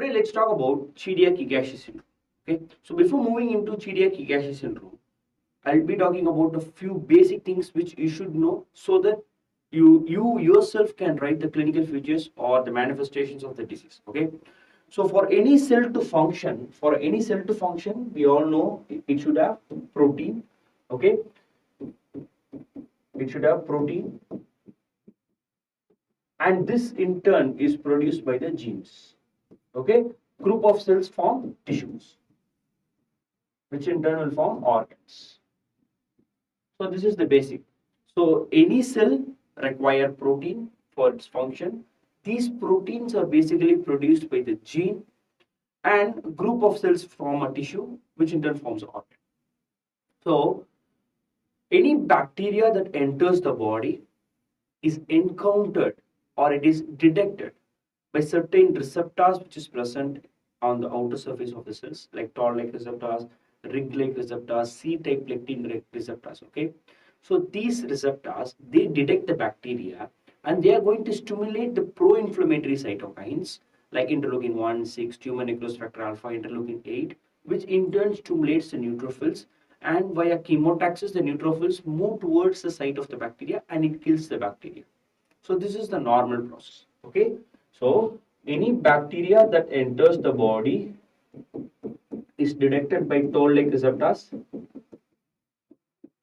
Today let's talk about Chediak Higashi syndrome. Okay, so before moving into Chediak Higashi syndrome, I'll be talking about a few basic things which you should know so that you yourself can write the clinical features or the manifestations of the disease. Okay, so for any cell to function, we all know it should have protein. Okay, it should have protein, and this in turn is produced by the genes. Okay, group of cells form tissues, which in turn will form organs. So this is the basic. So any cell require protein for its function. These proteins are basically produced by the gene, and group of cells form a tissue, which in turn forms an organ. So any bacteria that enters the body is encountered or it is detected by certain receptors which is present on the outer surface of the cells, like toll-like receptors, ring-like receptors, C-type lectin receptors. Okay, so these receptors, they detect the bacteria and they are going to stimulate the pro-inflammatory cytokines like interleukin 1, 6, tumor necrosis factor alpha, interleukin 8, which in turn stimulates the neutrophils, and via chemotaxis the neutrophils move towards the site of the bacteria and it kills the bacteria. So this is the normal process. Okay, so any bacteria that enters the body is detected by toll-like receptors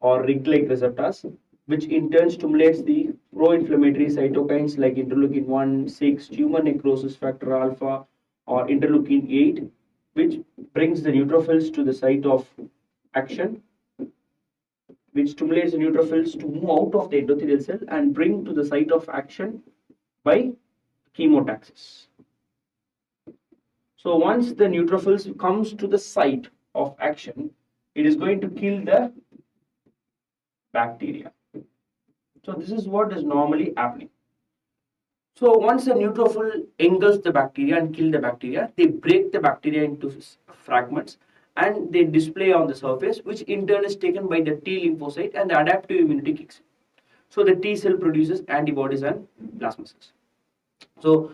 or ring-like receptors, which in turn stimulates the pro-inflammatory cytokines like interleukin 1, 6, tumor necrosis factor alpha, or interleukin 8, which brings the neutrophils to the site of action, which stimulates the neutrophils to move out of the endothelial cell and bring to the site of action by chemotaxis. So once the neutrophils comes to the site of action, it is going to kill the bacteria. So this is what is normally happening. So once the neutrophil engulfs the bacteria and kill the bacteria, they break the bacteria into fragments and they display on the surface, which in turn is taken by the T lymphocyte and the adaptive immunity kicks in. So the T cell produces antibodies and plasma cells. So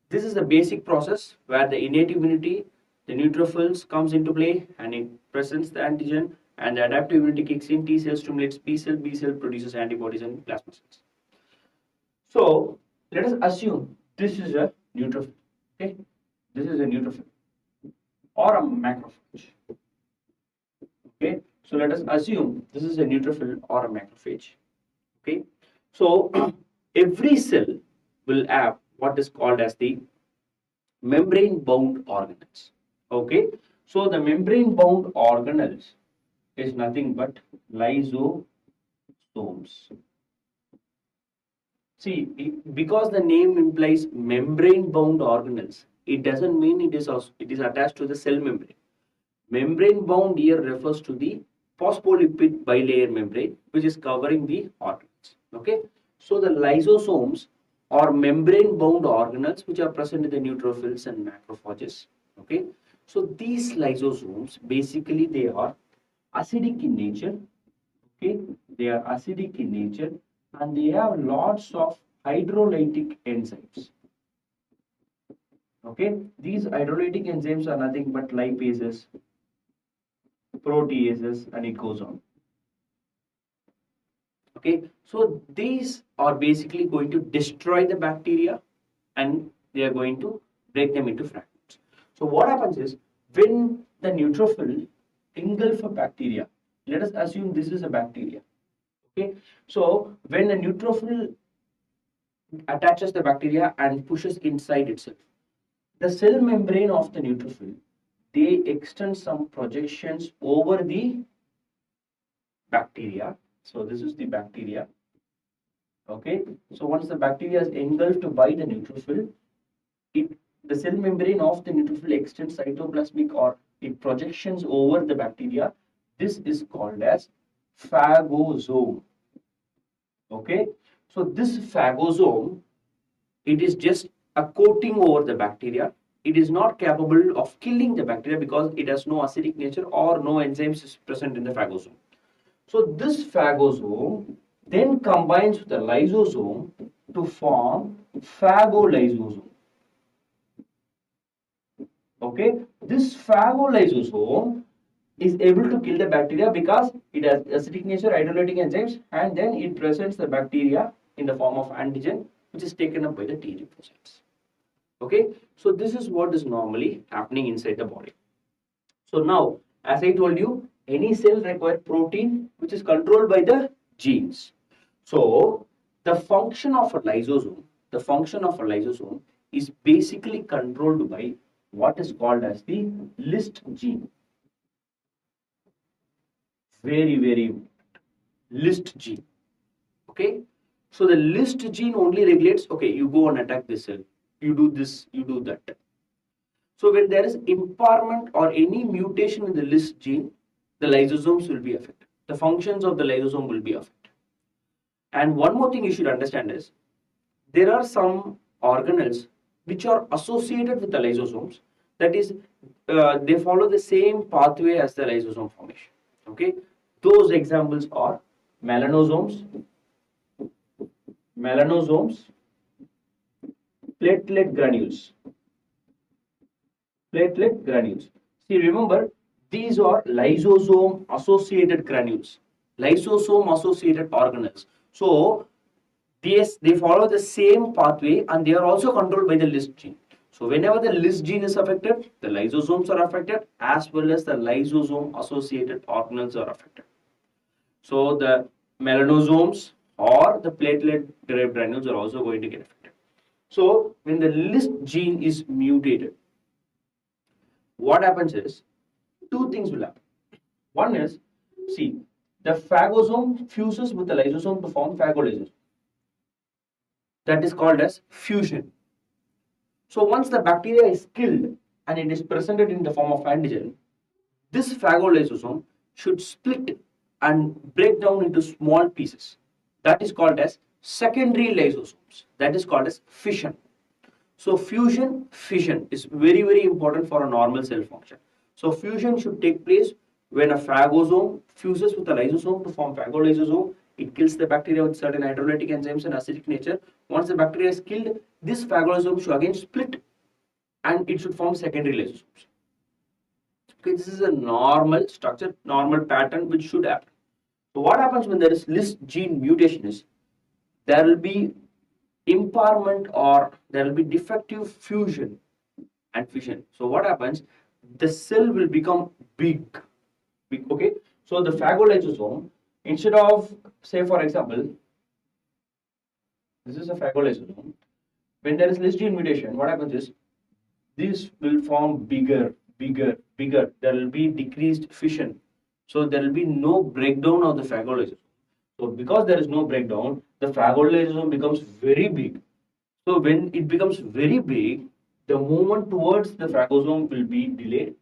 this is the basic process where the innate immunity, the neutrophils comes into play and it presents the antigen, and the adaptive immunity kicks in. T cell stimulates B cell produces antibodies and plasma cells. So let us assume this is a neutrophil. Okay, this is a neutrophil or a macrophage. Okay, so let us assume this is a neutrophil or a macrophage. Okay, so every cell will have what is called as the membrane bound organelles. Okay, so the membrane bound organelles is nothing but lysosomes. See, because the name implies membrane bound organelles, it doesn't mean it is attached to the cell membrane. Membrane bound here refers to the phospholipid bilayer membrane, which is covering the organelles. Okay, so the lysosomes are membrane bound organelles which are present in the neutrophils and macrophages. Okay, so these lysosomes basically they are acidic in nature. Okay, they are acidic in nature and they have lots of hydrolytic enzymes. Okay, these hydrolytic enzymes are nothing but lipases, proteases, and it goes on. Okay, so these are basically going to destroy the bacteria and they are going to break them into fragments. So what happens is when the neutrophil engulf a bacteria, let us assume this is a bacteria. Okay, so when a neutrophil attaches the bacteria and pushes inside itself, the cell membrane of the neutrophil, they extend some projections over the bacteria. So this is the bacteria. Okay, so once the bacteria is engulfed by the neutrophil, the cell membrane of the neutrophil extends cytoplasmic or it projections over the bacteria. This is called as phagosome. Okay, so this phagosome, it is just a coating over the bacteria. It is not capable of killing the bacteria because it has no acidic nature or no enzymes is present in the phagosome. So this phagosome then combines with the lysosome to form phagolysosome. Okay, this phagolysosome is able to kill the bacteria because it has acidic nature, hydrolytic enzymes, and then it presents the bacteria in the form of antigen, which is taken up by the T lymphocytes. Okay, so this is what is normally happening inside the body. So now, as I told you, any cell requires protein which is controlled by the genes. So the function of a lysosome is basically controlled by what is called as the list gene. Very list gene. Okay, so the list gene only regulates, okay, you go and attack this cell, you do this, you do that. So when there is impairment or any mutation in the list gene, the lysosomes will be affected. The functions of the lysosome will be affected. And one more thing you should understand is, there are some organelles which are associated with the lysosomes. That is, they follow the same pathway as the lysosome formation. Okay, those examples are melanosomes, platelet granules. See, remember, these are lysosome associated granules, lysosome associated organelles. So they follow the same pathway and they are also controlled by the list gene. So whenever the list gene is affected, the lysosomes are affected as well as the lysosome associated organelles are affected. So the melanosomes or the platelet derived granules are also going to get affected. So when the list gene is mutated, what happens is, two things will happen. One is, see, the phagosome fuses with the lysosome to form phagolysosome. That is called as fusion. So once the bacteria is killed and it is presented in the form of antigen, this phagolysosome should split and break down into small pieces. That is called as secondary lysosomes. That is called as fission. So fission is very important for a normal cell function. So fusion should take place when a phagosome fuses with a lysosome to form phagolysosome. It kills the bacteria with certain hydrolytic enzymes and acidic nature. Once the bacteria is killed, this phagolysosome should again split and it should form secondary lysosomes. Okay, this is a normal structure, normal pattern which should happen. So what happens when there is list gene mutation is, there will be impairment or there will be defective fusion and fission. So what happens, the cell will become big. Okay, so the phagolysosome, instead of, say for example, this is a phagolysosome. When there is list gene mutation, what happens is, this will form bigger. There will be decreased fission. So there will be no breakdown of the phagolysosome. So because there is no breakdown, the phagolysosome becomes very big. So when it becomes very big, the movement towards the phagosome will be delayed.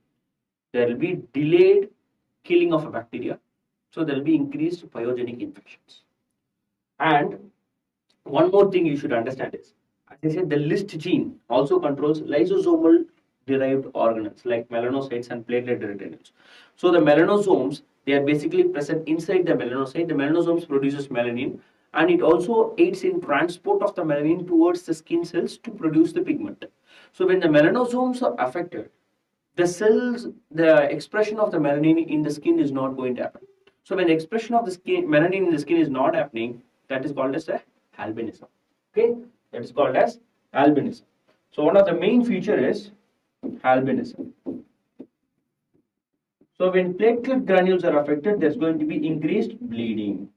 There will be delayed killing of a bacteria. So there will be increased pyogenic infections. And one more thing you should understand is, as I said, the list gene also controls lysosomal derived organelles like melanocytes and platelet derived granules. So the melanosomes, they are basically present inside the melanocyte. The melanosomes produces melanin, and it also aids in transport of the melanin towards the skin cells to produce the pigment. So when the melanosomes are affected, the expression of the melanin in the skin is not going to happen. So when the expression of the melanin in the skin is not happening, that is called as albinism. Okay, that is called as albinism. So one of the main feature is albinism. So when platelet granules are affected, there's going to be increased bleeding.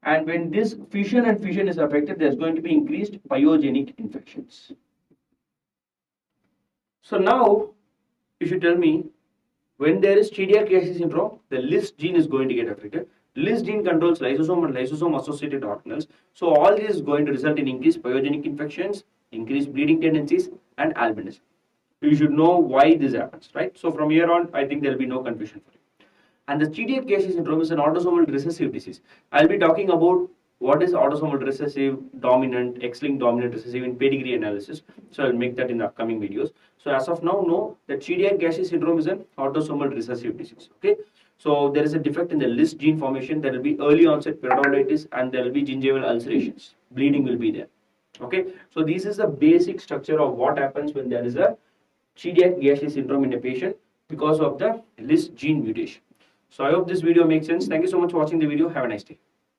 And when this fission is affected, there's going to be increased pyogenic infections. So now, you should tell me, when there is Chediak syndrome, the list gene is going to get affected. List gene controls lysosome and lysosome associated organelles. So all this is going to result in increased pyogenic infections, increased bleeding tendencies, and albinism. You should know why this happens, right? So from here on, I think there will be no confusion for you. And the Chediak syndrome is an autosomal recessive disease. I'll be talking about what is autosomal recessive, dominant, X-linked dominant recessive in pedigree analysis. So I'll make that in the upcoming videos. So as of now, know that Chediak syndrome is an autosomal recessive disease. Okay. So there is a defect in the list gene formation. There will be early onset peritonitis and there will be gingival ulcerations. Bleeding will be there. Okay. So this is the basic structure of what happens when there is a Chediak Higashi syndrome in a patient because of the this gene mutation. So I hope this video makes sense. Thank you so much for watching the video. Have a nice day.